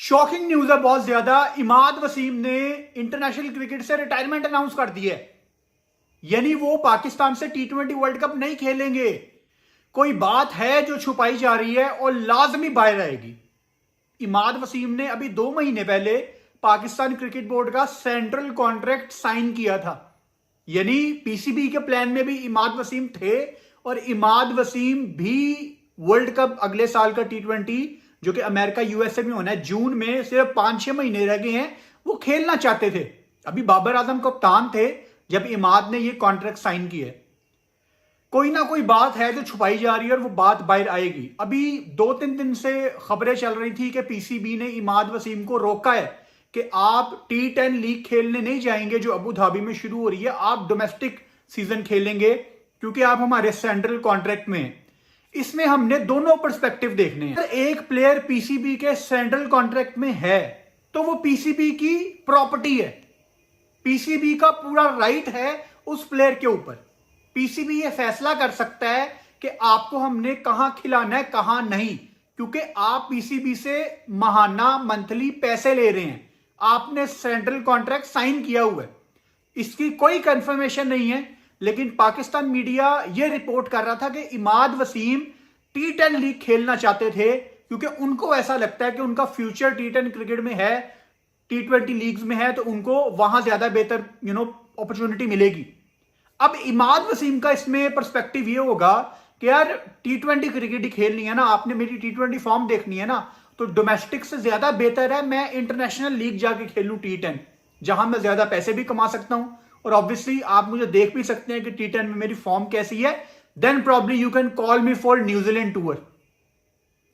Shocking news है बहुत ज्यादा। इमाद वसीम ने इंटरनेशनल क्रिकेट से रिटायरमेंट अनाउंस कर दी है। यानी वो पाकिस्तान से T20 वर्ल्ड कप नहीं खेलेंगे। कोई बात है जो छुपाई जा रही है और लाजमी बाहर आएगी। इमाद वसीम ने अभी 2 महीने पहले पाकिस्तान क्रिकेट बोर्ड का सेंट्रल कॉन्ट्रैक्ट साइन किया था। यानी पीसीबी के प्लान में भी इमाद वसीम थे और इमाद वसीम भी वर्ल्ड कप अगले साल का T20 जो कि अमेरिका यूएसए में होना है जून में, सिर्फ 5-6 महीने रह गए हैं, वो खेलना चाहते थे। अभी बाबर आजम कप्तान थे जब इमाद ने ये कॉन्ट्रैक्ट साइन किया। कोई ना कोई बात है जो छुपाई जा रही है और वो बात बाहर आएगी। अभी 2-3 दिन से खबरें चल रही थी कि पीसीबी ने इमाद वसीम को रोका है कि आप T10 लीग खेलने नहीं जाएंगे जो अबू धाबी में शुरू हो रही है, आप डोमेस्टिक सीजन खेलेंगे क्योंकि आप हमारे सेंट्रल कॉन्ट्रैक्ट में हैं। इसमें हमने दोनों पर्सपेक्टिव देखने हैं। अगर एक प्लेयर पीसीबी के सेंट्रल कॉन्ट्रैक्ट में है तो वो पीसीबी की प्रॉपर्टी है, पीसीबी का पूरा राइट है उस प्लेयर के ऊपर। पीसीबी ये फैसला कर सकता है कि आपको हमने कहां खिलाना है कहां नहीं, क्योंकि आप पीसीबी से महाना मंथली पैसे ले रहे हैं, आपने सेंट्रल कॉन्ट्रैक्ट साइन किया हुआ है। इसकी कोई कंफर्मेशन नहीं है, लेकिन पाकिस्तान मीडिया यह रिपोर्ट कर रहा था कि इमाद वसीम T10 लीग खेलना चाहते थे क्योंकि उनको ऐसा लगता है कि उनका फ्यूचर T10 क्रिकेट में है, T20 लीग्स में है, तो उनको वहां ज्यादा बेहतर अपॉर्चुनिटी मिलेगी। अब इमाद वसीम का इसमें पर्सपेक्टिव ये होगा कि यार T20 क्रिकेट ही खेलनी है ना, आपने मेरी T20 फॉर्म देखनी है ना, तो डोमेस्टिक से ज्यादा बेहतर है मैं इंटरनेशनल लीग जाके खेलूं T10, जहां मैं ज्यादा पैसे भी कमा सकता हूं और ऑब्वियसली आप मुझे देख भी सकते हैं कि T10 में मेरी फॉर्म कैसी है। Then probably you can call me for New Zealand tour.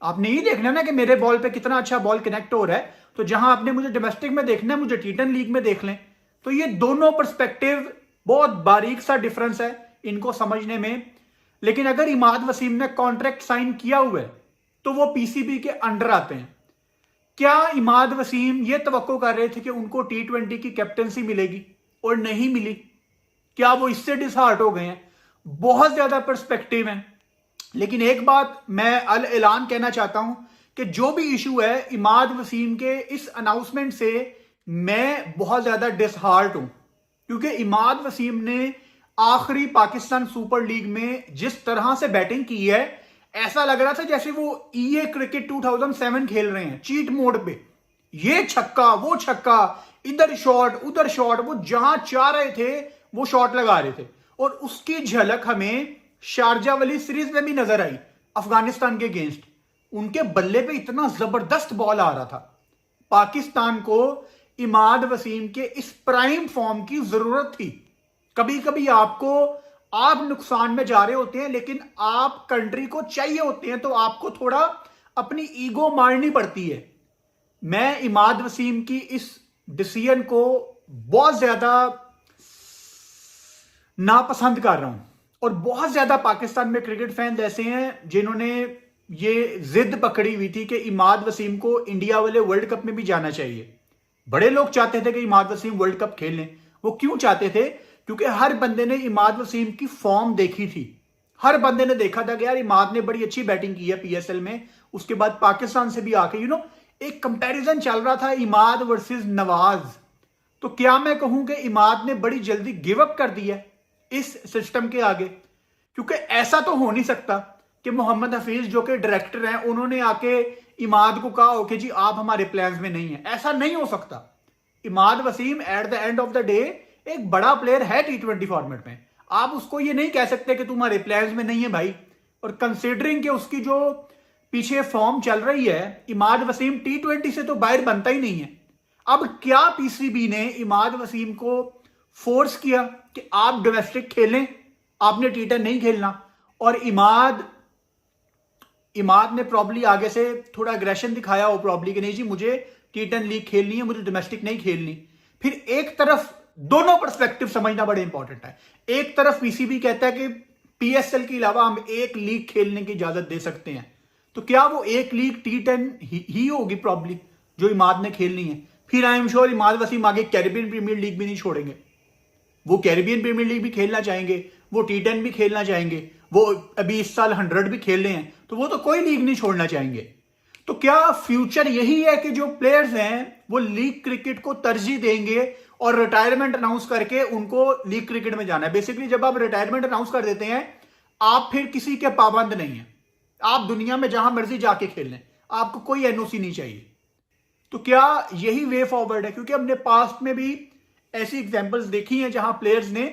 आपने ये देखना ना कि मेरे बॉल पे कितना अच्छा बॉल कनेक्ट हो रहा है, तो जहां आपने मुझे डोमेस्टिक में देखना है मुझे T10 लीग में देख लें। तो ये दोनों पर्सपेक्टिव बहुत बारीक सा डिफरेंस है इनको समझने में। लेकिन अगर इमाद वसीम ने कॉन्ट्रैक्ट साइन किया हुआ है तो वो पीसीबी के अंडर आते हैं। क्या इमाद वसीम ये तवक्को कर रहे थे कि उनको T20 की कैप्टनसी मिलेगी और नहीं मिली? क्या वो इससे डिसहार्ट हो गए हैं? बहुत ज्यादा पर्सपेक्टिव है। लेकिन एक बात मैं अल ऐलान कहना चाहता हूं कि जो भी इशू है इमाद वसीम के इस अनाउंसमेंट से मैं बहुत ज्यादा डिसहार्ट हूं, क्योंकि इमाद वसीम ने आखिरी पाकिस्तान सुपर लीग में जिस तरह से बैटिंग की है, ऐसा लग रहा था जैसे वो EA क्रिकेट 2007 खेल रहे हैं चीट मोड पे। ये छक्का वो छक्का, इधर शॉट उधर शॉट, वो जहां चाह रहे थे वो शॉट लगा रहे थे। और उसकी झलक हमें शारजा वाली सीरीज में भी नजर आई अफगानिस्तान के अगेंस्ट। उनके बल्ले पे इतना जबरदस्त बॉल आ रहा था। पाकिस्तान को इमाद वसीम के इस प्राइम फॉर्म की जरूरत थी। कभी कभी आप नुकसान में जा रहे होते हैं, लेकिन आप कंट्री को चाहिए होते हैं, तो आपको थोड़ा अपनी ईगो मारनी पड़ती है। मैं इमाद वसीम की इस डिसीजन को बहुत ज्यादा नापसंद कर रहा हूं और बहुत ज्यादा पाकिस्तान में क्रिकेट फैंस ऐसे हैं जिन्होंने ये जिद पकड़ी हुई थी कि इमाद वसीम को इंडिया वाले वर्ल्ड कप में भी जाना चाहिए। बड़े लोग चाहते थे कि इमाद वसीम वर्ल्ड कप खेल लें। वो क्यों चाहते थे? क्योंकि हर बंदे ने इमाद वसीम की फॉर्म देखी थी। हर बंदे ने देखा था कि यार इमाद ने बड़ी अच्छी बैटिंग की है PSL में, उसके बाद पाकिस्तान से भी आके एक कंपैरिजन चल रहा था इमाद वर्सेस नवाज। तो क्या मैं कहूं कि इमाद ने बड़ी जल्दी गिव अप कर दिया इस सिस्टम के आगे? क्योंकि ऐसा तो हो नहीं सकता कि मोहम्मद हफीज जो कि डायरेक्टर हैं उन्होंने आके इमाद को कहा हो कि जी आप हमारे प्लान्स में नहीं है। ऐसा नहीं हो सकता। Imad Wasim at the end of the day एक बड़ा प्लेयर है T20 फॉर्मेट में। आप उसको ये नहीं कह सकते कि तुम्हारे प्लान्स में नहीं है भाई। और कंसिडरिंग कि उसकी जो पीछे फॉर्म चल रही है, इमाद वसीम T20 से तो बाहर बनता ही नहीं है। अब क्या पीसीबी ने इमाद वसीम को फोर्स किया कि आप डोमेस्टिक खेलें, आपने T10 नहीं खेलना? और इमाद ने प्रॉब्ली आगे से थोड़ा अग्रेशन दिखाया हो प्रॉब्ली कि नहीं जी मुझे T10 लीग खेलनी है, मुझे डोमेस्टिक नहीं खेलनी। फिर एक तरफ दोनों पर्सपेक्टिव समझना बड़े इंपॉर्टेंट है। एक तरफ पीसीबी कहता है कि PSL के अलावा हम एक लीग खेलने की इजाजत दे सकते हैं, तो क्या वो एक लीग T10 ही होगी प्रॉब्ली जो इमाद ने खेलनी है? फिर I am sure Imad Wasim आगे कैरिबियन प्रीमियर लीग भी नहीं छोड़ेंगे। वो कैरिबियन प्रीमियर लीग भी खेलना चाहेंगे, वो T10 भी खेलना चाहेंगे, वो अभी इस साल 100 भी खेल रहे हैं, तो वो तो कोई लीग नहीं छोड़ना चाहेंगे। तो क्या फ्यूचर यही है कि जो प्लेयर्स हैं वो लीग क्रिकेट को तरजीह देंगे और रिटायरमेंट अनाउंस करके उनको लीग क्रिकेट में जाना है? बेसिकली जब आप रिटायरमेंट अनाउंस कर देते हैं, आप फिर किसी के पाबंद नहीं है, आप दुनिया में जहां मर्जी जाके खेल लें, आपको कोई एनओसी नहीं चाहिए। तो क्या यही वे फॉरवर्ड है? क्योंकि हमने पास्ट में भी ऐसी एग्जांपल्स देखी हैं जहां प्लेयर्स ने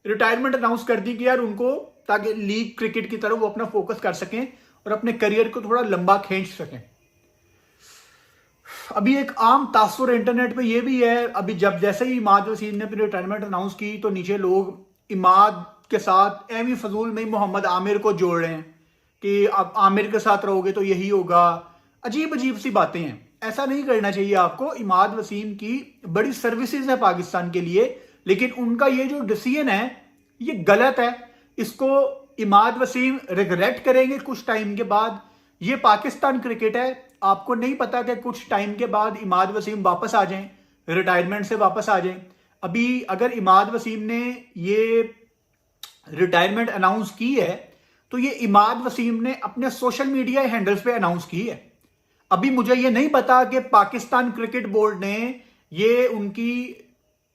रिटायरमेंट अनाउंस कर दी कि यार उनको, ताकि लीग क्रिकेट की तरफ वो अपना फोकस कर सकें और अपने करियर को थोड़ा लंबा खींच सकें। अभी एक आम तासुर इंटरनेट पे ये भी है, अभी जब जैसे ही इमाद वसीम ने अपनी रिटायरमेंट अनाउंस की तो नीचे लोग इमाद के साथ एमी फजूल में मोहम्मद आमिर को जोड़ रहे हैं कि आप आमिर के साथ रहोगे तो यही होगा। अजीब अजीब सी बातें हैं, ऐसा नहीं करना चाहिए आपको। इमाद वसीम की बड़ी सर्विसेज है पाकिस्तान के लिए, लेकिन उनका ये जो डिसीजन है ये गलत है। इसको इमाद वसीम रिग्रेट करेंगे कुछ टाइम के बाद। ये पाकिस्तान क्रिकेट है, आपको नहीं पता कि कुछ टाइम के बाद इमाद वसीम वापस आ जाएं, रिटायरमेंट से वापस आ जाएं। अभी अगर इमाद वसीम ने ये रिटायरमेंट अनाउंस की है तो ये इमाद वसीम ने अपने सोशल मीडिया हैंडल्स पे अनाउंस की है। अभी मुझे ये नहीं पता कि पाकिस्तान क्रिकेट बोर्ड ने ये उनकी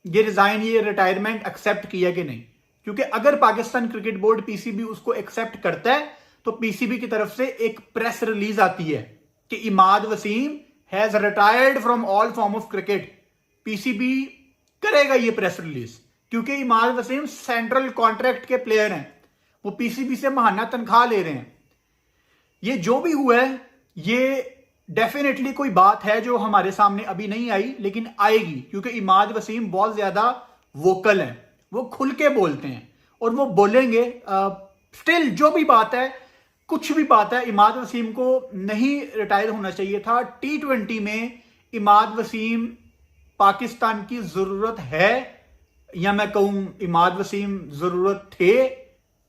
ये रिजाइन, ये रिटायरमेंट एक्सेप्ट किया कि नहीं, क्योंकि अगर पाकिस्तान क्रिकेट बोर्ड पीसीबी उसको एक्सेप्ट करता है तो पीसीबी की तरफ से एक प्रेस रिलीज आती है कि Imad Wasim has retired from all form of cricket. PCB करेगा ये प्रेस रिलीज, क्योंकि इमाद वसीम सेंट्रल कॉन्ट्रैक्ट के प्लेयर हैं, वो पीसीबी से महाना तनख्वाह ले रहे हैं। ये जो भी हुआ है ये डेफिनेटली कोई बात है जो हमारे सामने अभी नहीं आई, लेकिन आएगी, क्योंकि इमाद वसीम बहुत ज्यादा वोकल हैं, वो खुल के बोलते हैं और वो बोलेंगे। स्टिल जो भी बात है, कुछ भी बात है, इमाद वसीम को नहीं रिटायर होना चाहिए था। T20 में इमाद वसीम पाकिस्तान की जरूरत है, या मैं कहूं इमाद वसीम जरूरत थे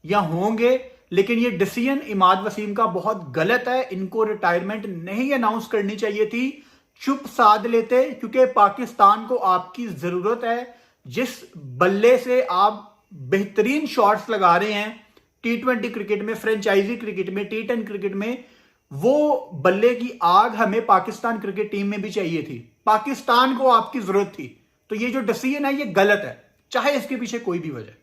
या होंगे, लेकिन ये डिसीजन इमाद वसीम का बहुत गलत है। इनको रिटायरमेंट नहीं अनाउंस करनी चाहिए थी, चुप साध लेते, क्योंकि पाकिस्तान को आपकी जरूरत है। जिस बल्ले से आप बेहतरीन शॉट्स लगा रहे हैं T20 क्रिकेट में, फ्रेंचाइजी क्रिकेट में, T10 क्रिकेट में, वो बल्ले की आग हमें पाकिस्तान क्रिकेट टीम में भी चाहिए थी। पाकिस्तान को आपकी जरूरत थी। तो ये जो डिसीजन है ये गलत है, चाहे इसके पीछे कोई भी वजह।